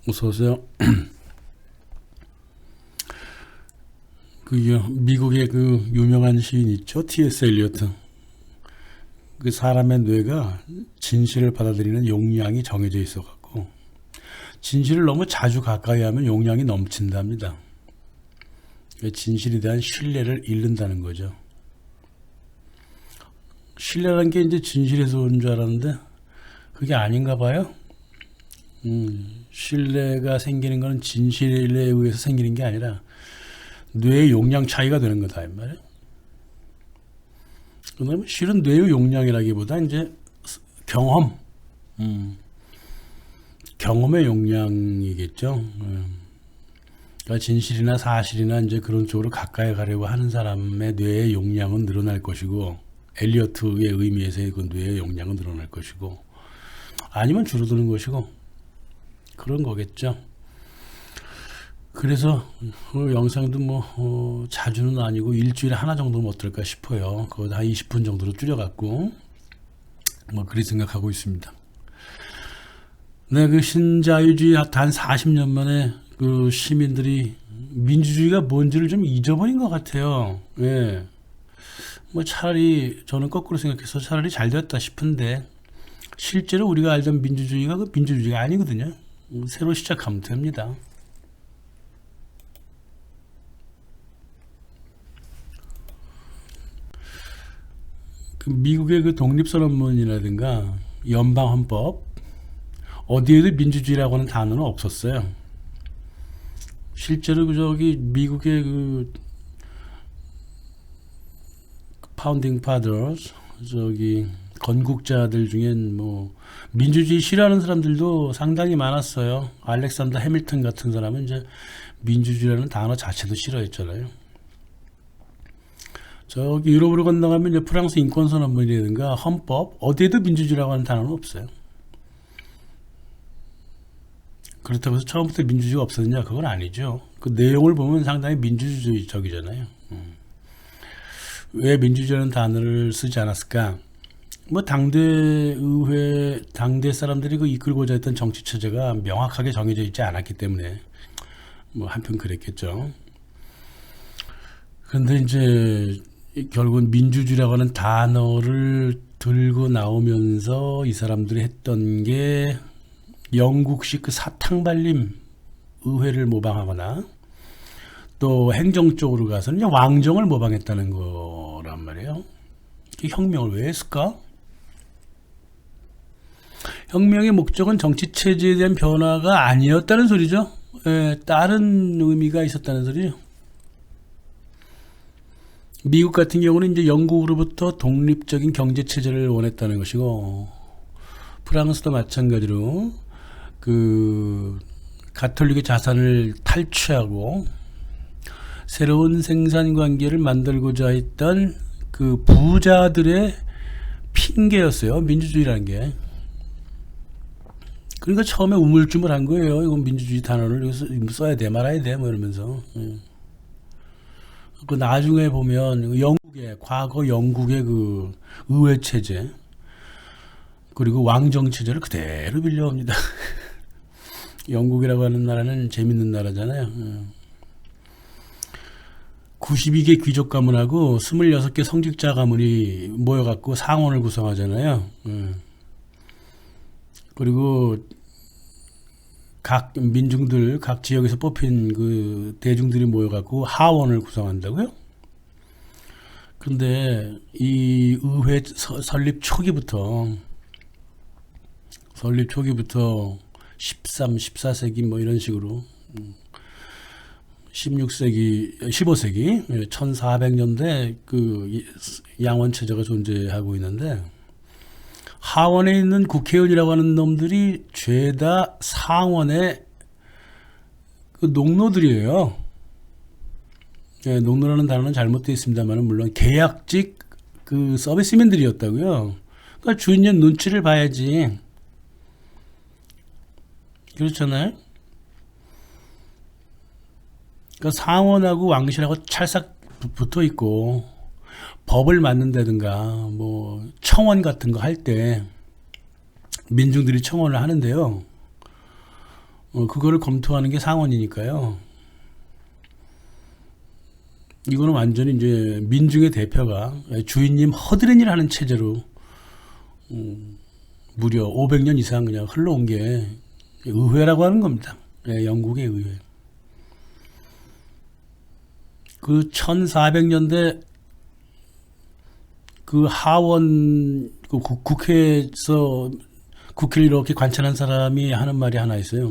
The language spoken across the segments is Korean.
어서 오세요. 미국의 그 유명한 시인 있죠? T.S. 엘리어트. 그 사람의 뇌가 진실을 받아들이는 용량이 정해져 있어 갖고 진실을 너무 자주 가까이 하면 용량이 넘친답니다. 진실에 대한 신뢰를 잃는다는 거죠. 신뢰라는 게 이제 진실에서 온 줄 알았는데 그게 아닌가 봐요. 신뢰가 생기는 것은 진실에 의해서 생기는 게 아니라 뇌의 용량 차이가 되는 거다 이 말이에요. 그다음에 실은 뇌의 용량이라기보다 이제 경험의 용량이겠죠. 그러니까 진실이나 사실이나 이제 그런 쪽으로 가까이 가려고 하는 사람의 뇌의 용량은 늘어날 것이고, 엘리어트의 의미에서의 그 뇌의 용량은 늘어날 것이고, 아니면 줄어드는 것이고, 그런 거겠죠. 그래서 그 영상도 자주는 아니고 일주일에 하나 정도는 어떨까 싶어요. 그거 한 20분 정도로 줄여갖고 그리 생각하고 있습니다. 네, 그 신자유주의 단 40년 만에 그 시민들이 민주주의가 뭔지를 좀 잊어버린 것 같아요. 예. 차라리 저는 거꾸로 생각해서 차라리 잘 됐다 싶은데, 실제로 우리가 알던 민주주의가 그 민주주의가 아니거든요. 새로 시작하면 됩니다. 그 미국의 그 독립선언문이라든가 연방헌법 어디에도 민주주의라고 하는 단어는 없었어요. 실제로 미국의 그 파운딩 파더스, 건국자들 중엔 민주주의 싫어하는 사람들도 상당히 많았어요. 알렉산더 해밀턴 같은 사람은 이제 민주주의라는 단어 자체도 싫어했잖아요. 유럽으로 건너가면 이제 프랑스 인권선언문이라든가 헌법 어디에도 민주주의라고 하는 단어는 없어요. 그렇다고 해서 처음부터 민주주의가 없었느냐? 그건 아니죠. 그 내용을 보면 상당히 민주주의적이잖아요. 왜 민주주의라는 단어를 쓰지 않았을까? 당대 사람들이 이끌고자 했던 정치 체제가 명확하게 정해져 있지 않았기 때문에 한편 그랬겠죠. 근데 이제 결국은 민주주의라고 하는 단어를 들고 나오면서 이 사람들이 했던 게 영국식 그 사탕발림 의회를 모방하거나 또 행정 쪽으로 가서는 왕정을 모방했다는 거란 말이에요. 혁명을 왜 했을까? 혁명의 목적은 정치 체제에 대한 변화가 아니었다는 소리죠. 다른 의미가 있었다는 소리죠. 미국 같은 경우는 이제 영국으로부터 독립적인 경제 체제를 원했다는 것이고, 프랑스도 마찬가지로 그 가톨릭의 자산을 탈취하고 새로운 생산 관계를 만들고자 했던 그 부자들의 핑계였어요. 민주주의라는 게. 그러니까 처음에 우물쭈물한 거예요. 이건 민주주의 단어를 여기서 써야 돼 말아야 돼 이러면서. 그 나중에 보면 과거 영국의 그 의회 체제 그리고 왕정 체제를 그대로 빌려옵니다. 영국이라고 하는 나라는 재밌는 나라잖아요. 92개 귀족 가문하고 26개 성직자 가문이 모여갖고 상원을 구성하잖아요. 그리고 각 민중들, 각 지역에서 뽑힌 그 대중들이 모여갖고 하원을 구성한다고요? 근데 이 의회 설립 초기부터 13, 14세기 이런 식으로 16세기, 15세기, 1400년대 그 양원 체제가 존재하고 있는데, 하원에 있는 국회의원이라고 하는 놈들이 죄다 상원의 그 농노들이에요. 농노라는 단어는 잘못되어 있습니다만, 물론 계약직 그 서비스맨들이었다고요. 그러니까 주인님 눈치를 봐야지. 그렇잖아요. 그러니까 상원하고 왕실하고 찰싹 붙어 있고, 법을 만든다든가 청원 같은 거 할 때 민중들이 청원을 하는데요. 그거를 검토하는 게 상원이니까요. 이거는 완전히 이제 민중의 대표가 주인님 허드렛 일 하는 체제로 무려 500년 이상 그냥 흘러온 게 의회라고 하는 겁니다. 영국의 의회. 그 1400년대 그 하원 국회에서 국회를 이렇게 관찰한 사람이 하는 말이 하나 있어요.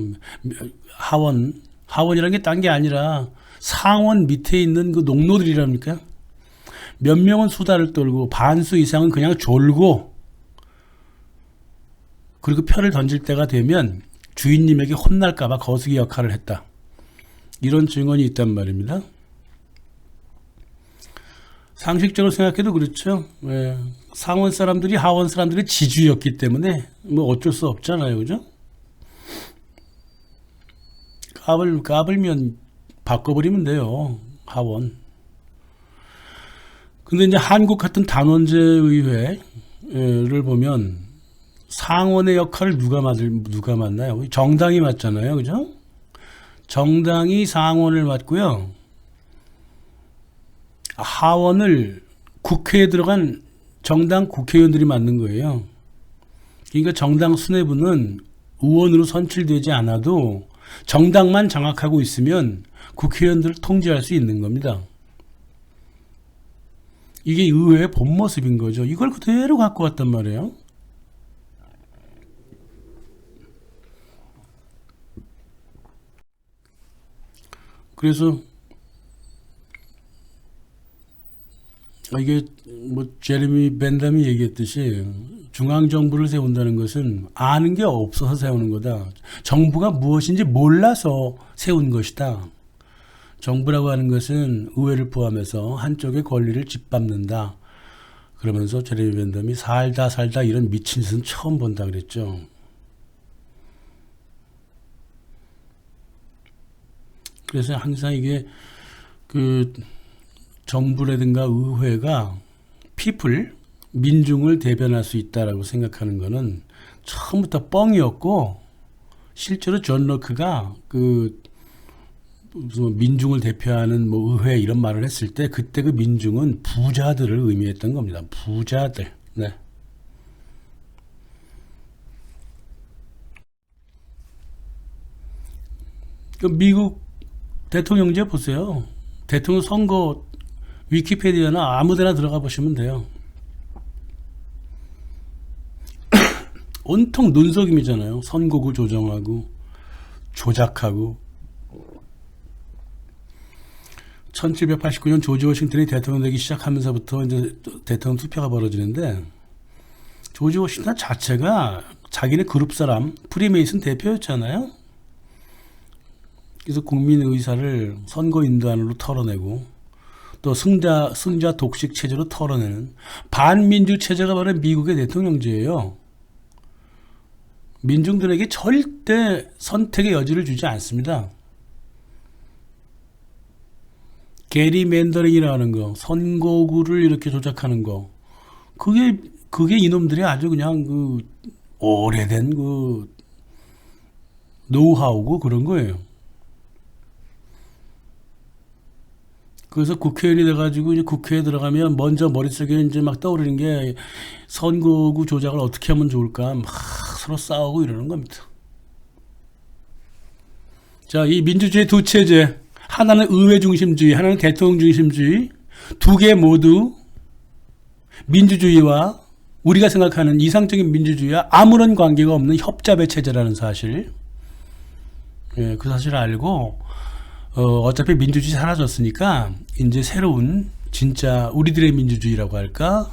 하원이라는 게 딴 게 아니라 상원 밑에 있는 그 농노들이랍니까? 몇 명은 수다를 떨고 반수 이상은 그냥 졸고, 그리고 표를 던질 때가 되면 주인님에게 혼날까봐 거수기 역할을 했다. 이런 증언이 있단 말입니다. 상식적으로 생각해도 그렇죠. 상원 사람들이 하원 사람들의 지주였기 때문에 뭐 어쩔 수 없잖아요, 그죠? 까불면 바꿔버리면 돼요, 하원. 근데 이제 한국 같은 단원제 의회를 보면 상원의 역할을 누가 맡나요? 정당이 맡잖아요, 그죠? 정당이 상원을 맡고요. 하원을 국회에 들어간 정당 국회의원들이 맡는 거예요. 그러니까 정당 수뇌부는 의원으로 선출되지 않아도 정당만 장악하고 있으면 국회의원들을 통제할 수 있는 겁니다. 이게 의회의 본 모습인 거죠. 이걸 그대로 갖고 왔단 말이에요. 그래서 이게 뭐 제레미 벤담이 얘기했듯이 중앙정부를 세운다는 것은 아는 게 없어서 세우는 거다. 정부가 무엇인지 몰라서 세운 것이다. 정부라고 하는 것은 의회를 포함해서 한쪽의 권리를 짓밟는다. 그러면서 제레미 벤담이 살다 이런 미친 짓은 처음 본다 그랬죠. 그래서 항상 이게 그 정부라든가 의회가 민중을 대변할 수 있다라고 생각하는 것은 처음부터 뻥이었고, 실제로 존 로크가 그 민중을 대표하는 뭐 의회 이런 말을 했을 때 그때 그 민중은 부자들을 의미했던 겁니다. 부자들. 네. 그 미국 대통령제 보세요. 대통령 선거 위키페디아나 아무데나 들어가 보시면 돼요. 온통 눈속임이잖아요. 선거구 조정하고 조작하고. 1789년 조지 워싱턴이 대통령 되기 시작하면서부터 이제 대통령 투표가 벌어지는데, 조지 워싱턴 자체가 자기네 그룹 사람 프리메이슨 대표였잖아요. 그래서 국민 의사를 선거 인도안으로 털어내고, 또 승자 독식 체제로 털어내는 반민주 체제가 바로 미국의 대통령제예요. 민중들에게 절대 선택의 여지를 주지 않습니다. 게리맨더링이라는 거, 선거구를 이렇게 조작하는 거, 그게 이놈들이 아주 그냥 그 오래된 그 노하우고 그런 거예요. 그래서 국회의원이 돼가지고 이제 국회에 들어가면 먼저 머릿속에 이제 막 떠오르는 게 선거구 조작을 어떻게 하면 좋을까 막 서로 싸우고 이러는 겁니다. 자, 이 민주주의 두 체제, 하나는 의회 중심주의, 하나는 대통령 중심주의, 두 개 모두 민주주의와 우리가 생각하는 이상적인 민주주의와 아무런 관계가 없는 협잡의 체제라는 사실, 그 사실을 알고 어차피 민주주의 사라졌으니까 이제 새로운 진짜 우리들의 민주주의라고 할까,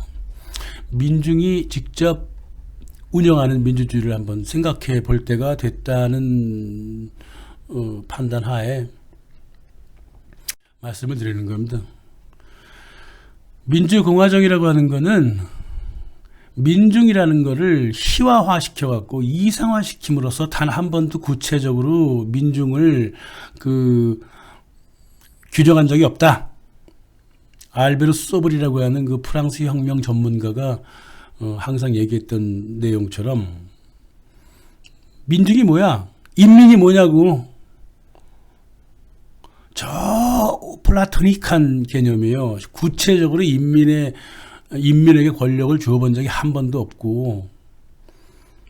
민중이 직접 운영하는 민주주의를 한번 생각해 볼 때가 됐다는 판단하에 말씀을 드리는 겁니다. 민주공화정이라고 하는 거는 민중이라는 거를 희화화 시켜갖고 이상화시킴으로써 단 한 번도 구체적으로 민중을 규정한 적이 없다. 알베르 소브리라고 하는 그 프랑스 혁명 전문가가 항상 얘기했던 내용처럼, 민중이 뭐야? 인민이 뭐냐고. 저 플라토닉한 개념이에요. 구체적으로 인민에게 권력을 주어본 적이 한 번도 없고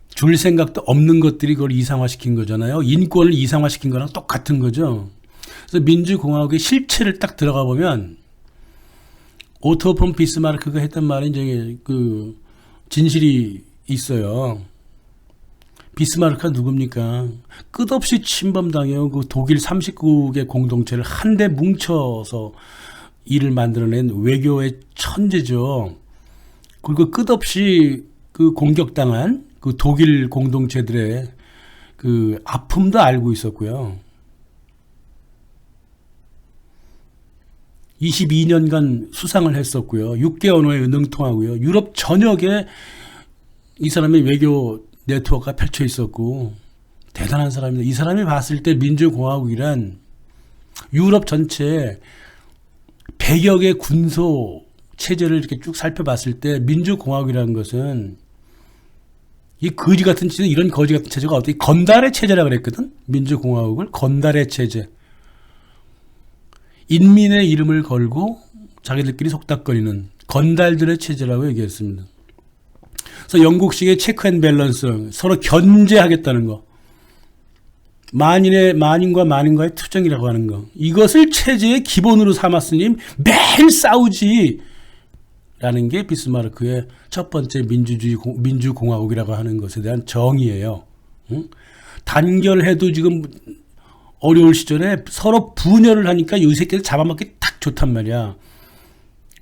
줄 생각도 없는 것들이 그걸 이상화시킨 거잖아요. 인권을 이상화시킨 거랑 똑같은 거죠. 그래서 민주공화국의 실체를 딱 들어가 보면 오토 폰 비스마르크가 했던 말이 이제 그 진실이 있어요. 비스마르크가 누굽니까? 끝없이 침범당해요. 그 독일 39개 공동체를 한데 뭉쳐서 일을 만들어낸 외교의 천재죠. 그리고 끝없이 그 공격당한 그 독일 공동체들의 그 아픔도 알고 있었고요. 22년간 수상을 했었고요. 6개 언어에 능통하고요. 유럽 전역에 이 사람의 외교 네트워크가 펼쳐 있었고 대단한 사람입니다. 이 사람이 봤을 때 민주공화국이란 유럽 전체 100여 개 군소 체제를 이렇게 쭉 살펴봤을 때 민주공화국이라는 것은 이 거지 같은 체제, 이런 거지 같은 체제가 어떻게 건달의 체제라 그랬거든. 민주공화국을 건달의 체제. 인민의 이름을 걸고 자기들끼리 속닥거리는 건달들의 체제라고 얘기했습니다. 그래서 영국식의 체크 앤 밸런스, 서로 견제하겠다는 거. 만인과 만인과의 투쟁이라고 하는 거. 이것을 체제의 기본으로 삼았으니 매일 싸우지. 라는 게 비스마르크의 첫 번째 민주공화국이라고 하는 것에 대한 정의예요. 응? 단결해도 지금 어려울 시절에 서로 분열을 하니까 이 새끼들 잡아먹기 딱 좋단 말이야.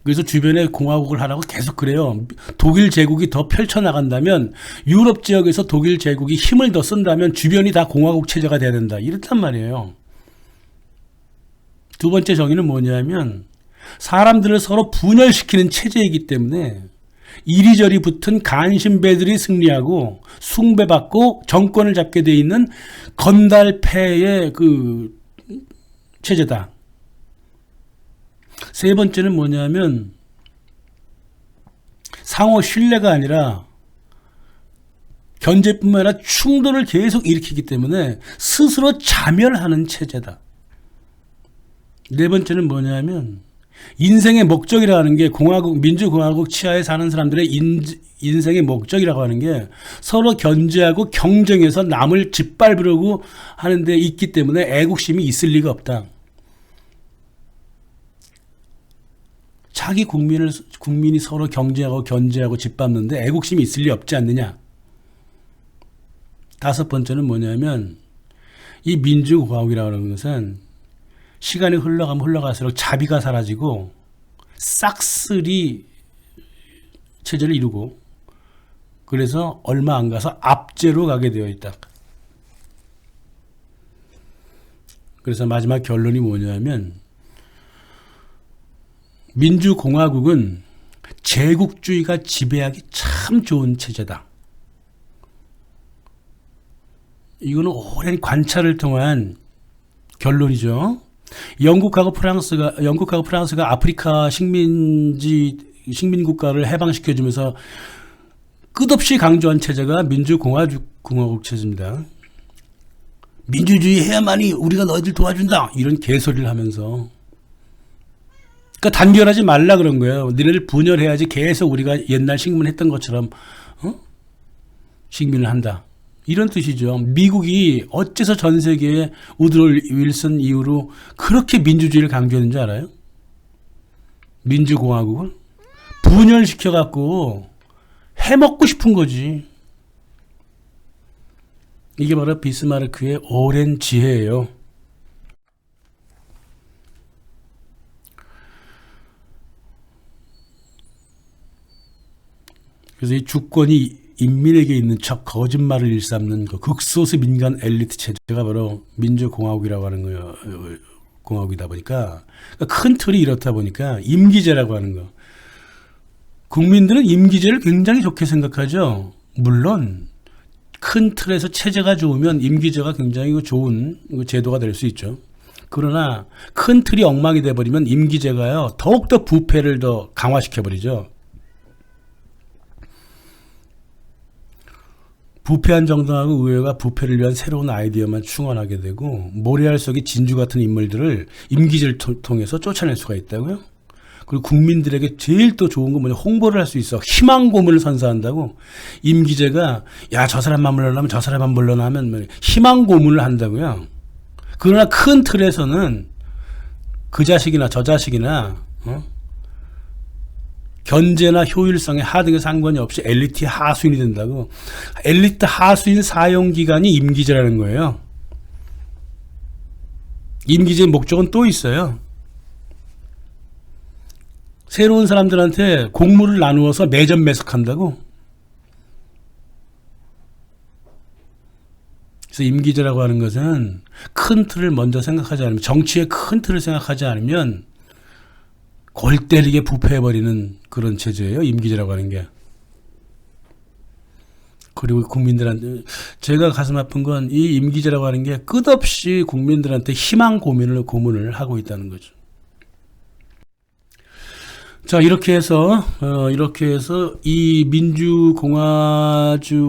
그래서 주변에 공화국을 하라고 계속 그래요. 독일 제국이 더 펼쳐나간다면, 유럽 지역에서 독일 제국이 힘을 더 쓴다면 주변이 다 공화국 체제가 돼야 된다. 이렇단 말이에요. 두 번째 정의는 뭐냐면 사람들을 서로 분열시키는 체제이기 때문에 이리저리 붙은 간신배들이 승리하고 숭배받고 정권을 잡게 돼 있는 건달패의 그 체제다. 세 번째는 뭐냐면 상호 신뢰가 아니라 견제뿐만 아니라 충돌을 계속 일으키기 때문에 스스로 자멸하는 체제다. 네 번째는 뭐냐면 인생의 목적이라는 게 민주공화국 치하에 사는 사람들의 인생의 목적이라고 하는 게 서로 견제하고 경쟁해서 남을 짓밟으려고 하는 데 있기 때문에 애국심이 있을 리가 없다. 자기 국민이 서로 경쟁하고 견제하고 짓밟는데 애국심이 있을 리 없지 않느냐. 다섯 번째는 뭐냐면 이 민주공화국이라고 하는 것은 시간이 흘러가면 흘러갈수록 자비가 사라지고 싹쓸이 체제를 이루고 그래서 얼마 안 가서 압제로 가게 되어 있다. 그래서 마지막 결론이 뭐냐면 민주공화국은 제국주의가 지배하기 참 좋은 체제다. 이거는 오랜 관찰을 통한 결론이죠. 영국하고 프랑스가 아프리카 식민 국가를 해방시켜주면서 끝없이 강조한 체제가 민주공화국 체제입니다. 민주주의 해야만이 우리가 너희들 도와준다. 이런 개소리를 하면서. 그러니까 단결하지 말라 그런 거예요. 너네들 분열해야지 계속 우리가 옛날 식민했던 것처럼 식민을 한다. 이런 뜻이죠. 미국이 어째서 전 세계에 우드로 윌슨 이후로 그렇게 민주주의를 강조했는지 알아요? 민주공화국을 분열시켜갖고 해먹고 싶은 거지. 이게 바로 비스마르크의 오랜 지혜예요. 그래서 이 주권이 인민에게 있는 척 거짓말을 일삼는 그 극소수 민간 엘리트 체제가 바로 민주공화국이라고 하는 거예요. 공화국이다 보니까 큰 틀이 이렇다 보니까 임기제라고 하는 거. 국민들은 임기제를 굉장히 좋게 생각하죠. 물론 큰 틀에서 체제가 좋으면 임기제가 굉장히 좋은 제도가 될 수 있죠. 그러나 큰 틀이 엉망이 돼버리면 임기제가요 더욱더 부패를 더 강화시켜버리죠. 부패한 정당하고 의회가 부패를 위한 새로운 아이디어만 충원하게 되고 모래알 속의 진주 같은 인물들을 임기제를 통해서 쫓아낼 수가 있다고요. 그리고 국민들에게 제일 또 좋은 건 뭐냐, 홍보를 할 수 있어. 희망 고문을 선사한다고. 임기제가 야 저 사람만 물러나면 저 사람만 물러나면 뭐 희망 고문을 한다고요. 그러나 큰 틀에서는 그 자식이나 저 자식이나 견제나 효율성에 하등의 상관이 없이 엘리트 하수인이 된다고. 엘리트 하수인 사용기간이 임기제라는 거예요. 임기제의 목적은 또 있어요. 새로운 사람들한테 공무를 나누어서 매점매석한다고. 그래서 임기제라고 하는 것은 큰 틀을 먼저 생각하지 않으면, 정치의 큰 틀을 생각하지 않으면 골 때리게 부패해버리는 그런 체제예요. 임기제라고 하는 게. 그리고 국민들한테, 제가 가슴 아픈 건 이 임기제라고 하는 게 끝없이 국민들한테 희망 고문을 하고 있다는 거죠. 자, 이렇게 해서 이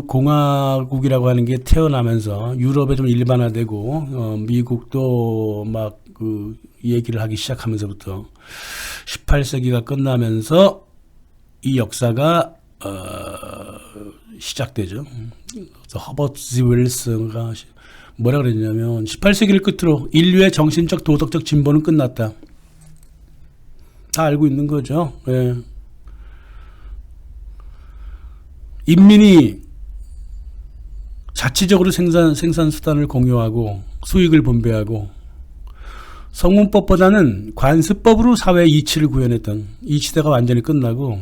공화국이라고 하는 게 태어나면서 유럽에 좀 일반화되고, 미국도 막 그 얘기를 하기 시작하면서부터 18세기가 끝나면서 이 역사가 시작되죠. 그래서 허버트 윌슨가 뭐라 그랬냐면 18세기를 끝으로 인류의 정신적 도덕적 진보는 끝났다. 다 알고 있는 거죠. 예. 인민이 자치적으로 생산 수단을 공유하고 수익을 분배하고 성문법보다는 관습법으로 사회의 이치를 구현했던 이 시대가 완전히 끝나고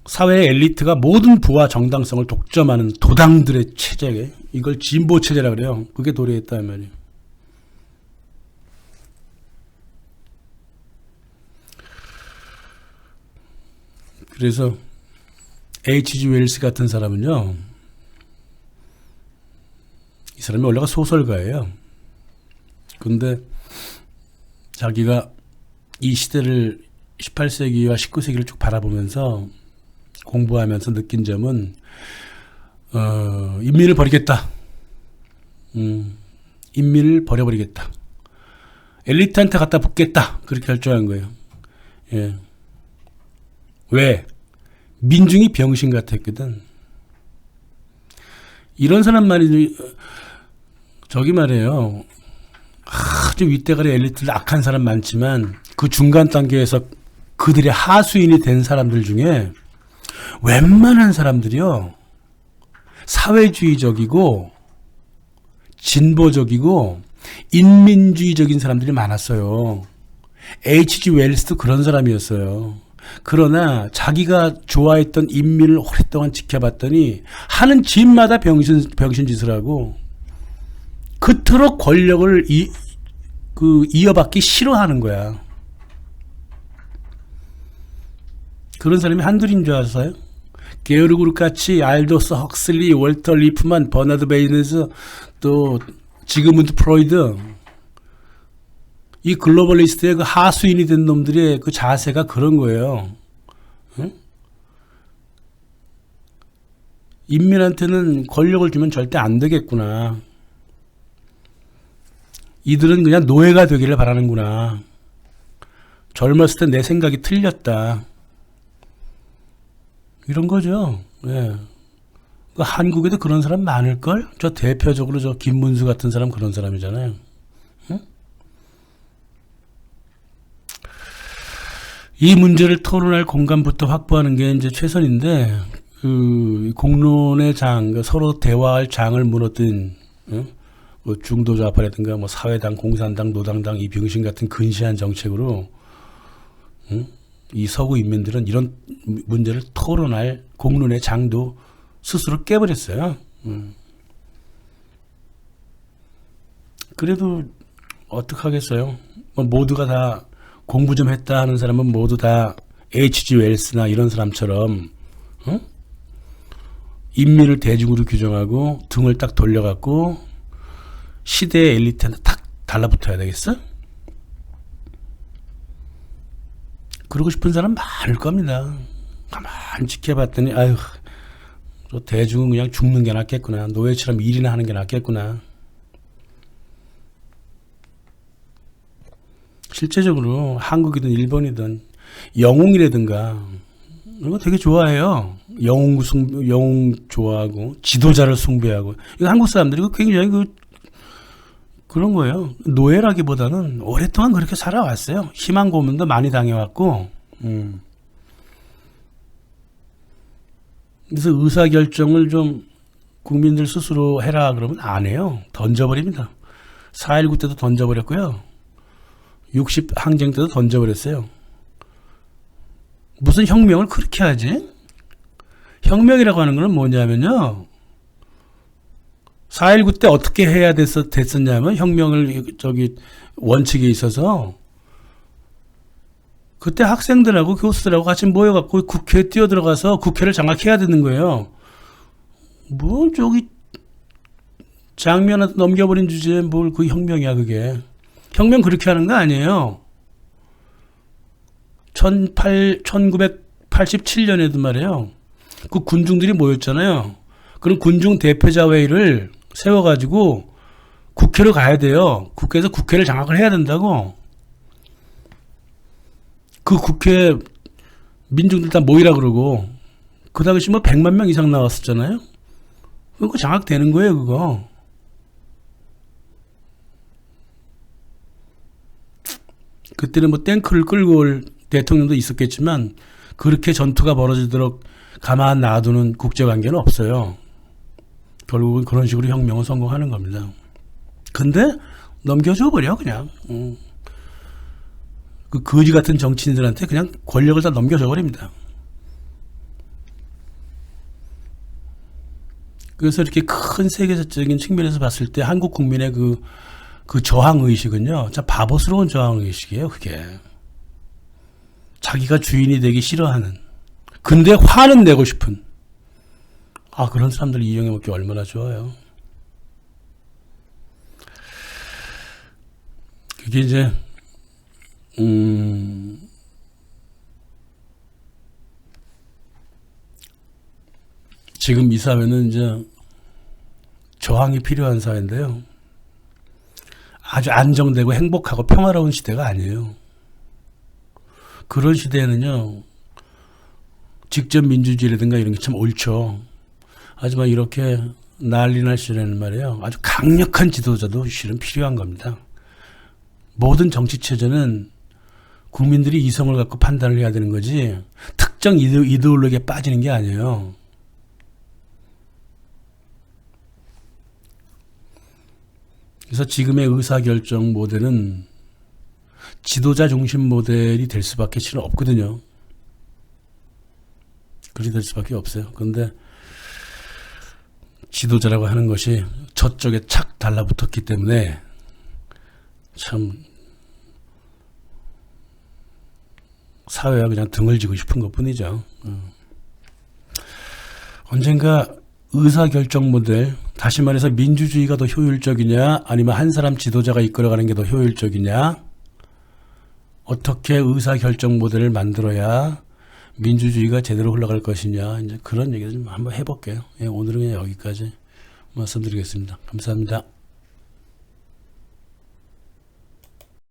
사회의 엘리트가 모든 부와 정당성을 독점하는 도당들의 체제, 이걸 진보 체제라 그래요. 그게 도래했다 말이에요. 그래서 H.G. 웰스 같은 사람은요, 이 사람이 원래가 소설가예요. 근데 자기가 이 시대를 18세기와 19세기를 쭉 바라보면서 공부하면서 느낀 점은 인민을 버리겠다. 인민을 버려버리겠다. 엘리트한테 갖다 붙겠다. 그렇게 결정한 거예요. 예. 왜? 민중이 병신 같았거든. 이런 사람 말이지, 저기 말이에요. 아주 윗대가리 엘리트들 악한 사람 많지만 그 중간 단계에서 그들의 하수인이 된 사람들 중에 웬만한 사람들이요, 사회주의적이고 진보적이고 인민주의적인 사람들이 많았어요. H.G. 웰스도 그런 사람이었어요. 그러나 자기가 좋아했던 인민을 오랫동안 지켜봤더니 하는 짓마다 병신짓을 하고 그토록 권력을 이어받기 싫어하는 거야. 그런 사람이 한둘인 줄 아세요? 게르그룹 같이 알도스 헉슬리, 월터 리프만, 버나드 베이너스, 또 지그문드 프로이드, 이 글로벌리스트의 그 하수인이 된 놈들의 그 자세가 그런 거예요. 응? 인민한테는 권력을 주면 절대 안 되겠구나. 이들은 그냥 노예가 되기를 바라는구나. 젊었을 때 내 생각이 틀렸다. 이런 거죠. 예. 그 한국에도 그런 사람 많을걸? 저 대표적으로 저 김문수 같은 사람 그런 사람이잖아요. 응? 이 문제를 토론할 공간부터 확보하는 게 이제 최선인데, 그 공론의 장, 서로 대화할 장을 무너뜨린, 뭐 중도 좌파라든가 뭐 사회당, 공산당, 노당당 이 병신 같은 근시한 정책으로 이 서구 인민들은 이런 문제를 토론할 공론의 장도 스스로 깨버렸어요. 그래도 어떡하겠어요. 뭐 모두가 다 공부 좀 했다 하는 사람은 모두 다 H.G. 웰스나 이런 사람처럼 인민을 대중으로 규정하고 등을 딱 돌려갖고 시대의 엘리트한테 딱 달라붙어야 되겠어? 그러고 싶은 사람 많을 겁니다. 가만히 지켜봤더니 아유 대중은 그냥 죽는 게 낫겠구나. 노예처럼 일이나 하는 게 낫겠구나. 실제적으로 한국이든 일본이든 영웅이라든가 이거 되게 좋아해요. 영웅 좋아하고 지도자를 숭배하고 이거 한국 사람들이 굉장히 그런 거예요. 노예라기보다는 오랫동안 그렇게 살아왔어요. 희망 고문도 많이 당해왔고 그래서 의사결정을 좀 국민들 스스로 해라 그러면 안 해요. 던져버립니다. 4.19 때도 던져버렸고요. 60 항쟁 때도 던져버렸어요. 무슨 혁명을 그렇게 하지? 혁명이라고 하는 건 뭐냐면요. 4.19 때 어떻게 해야 됐었냐면 혁명을 원칙에 있어서 그때 학생들하고 교수들하고 같이 모여갖고 국회에 뛰어들어가서 국회를 장악해야 되는 거예요. 장면한테 넘겨버린 주제에 뭘 그 혁명이야 그게. 혁명 그렇게 하는 거 아니에요. 1987년에도 말이에요. 그 군중들이 모였잖아요. 그럼 군중 대표자 회의를 세워가지고 국회로 가야 돼요. 국회에서 국회를 장악을 해야 된다고. 그 국회 민중들 다 모이라 그러고 그 당시 100만 명 이상 나왔었잖아요. 그거 장악되는 거예요 그거. 그때는 탱크를 끌고 올 대통령도 있었겠지만 그렇게 전투가 벌어지도록 가만 놔두는 국제관계는 없어요. 결국은 그런 식으로 혁명은 성공하는 겁니다. 근데 넘겨줘 버려 그냥. 그 거지 같은 정치인들한테 그냥 권력을 다 넘겨줘 버립니다. 그래서 이렇게 큰 세계적인 측면에서 봤을 때 한국 국민의 그 저항의식은요, 진짜 바보스러운 저항의식이에요, 그게. 자기가 주인이 되기 싫어하는. 근데 화는 내고 싶은. 그런 사람들 이용해 먹기 얼마나 좋아요. 그게 이제, 지금 이 사회는 이제 저항이 필요한 사회인데요. 아주 안정되고 행복하고 평화로운 시대가 아니에요. 그런 시대에는요, 직접 민주주의라든가 이런 게 참 옳죠. 하지만 이렇게 난리 날 시대는 말이에요. 아주 강력한 지도자도 실은 필요한 겁니다. 모든 정치체제는 국민들이 이성을 갖고 판단을 해야 되는 거지, 특정 이데올로기에 빠지는 게 아니에요. 그래서 지금의 의사결정 모델은 지도자 중심 모델이 될 수밖에 실은 없거든요. 그렇게 될 수밖에 없어요. 그런데 지도자라고 하는 것이 저쪽에 착 달라붙었기 때문에 참 사회와 그냥 등을 지고 싶은 것뿐이죠. 언젠가 의사결정 모델, 다시 말해서 민주주의가 더 효율적이냐 아니면 한 사람 지도자가 이끌어가는 게 더 효율적이냐, 어떻게 의사결정 모델을 만들어야 민주주의가 제대로 흘러갈 것이냐, 이제 그런 얘기를 좀 한번 해볼게요. 오늘은 그냥 여기까지 말씀드리겠습니다. 감사합니다.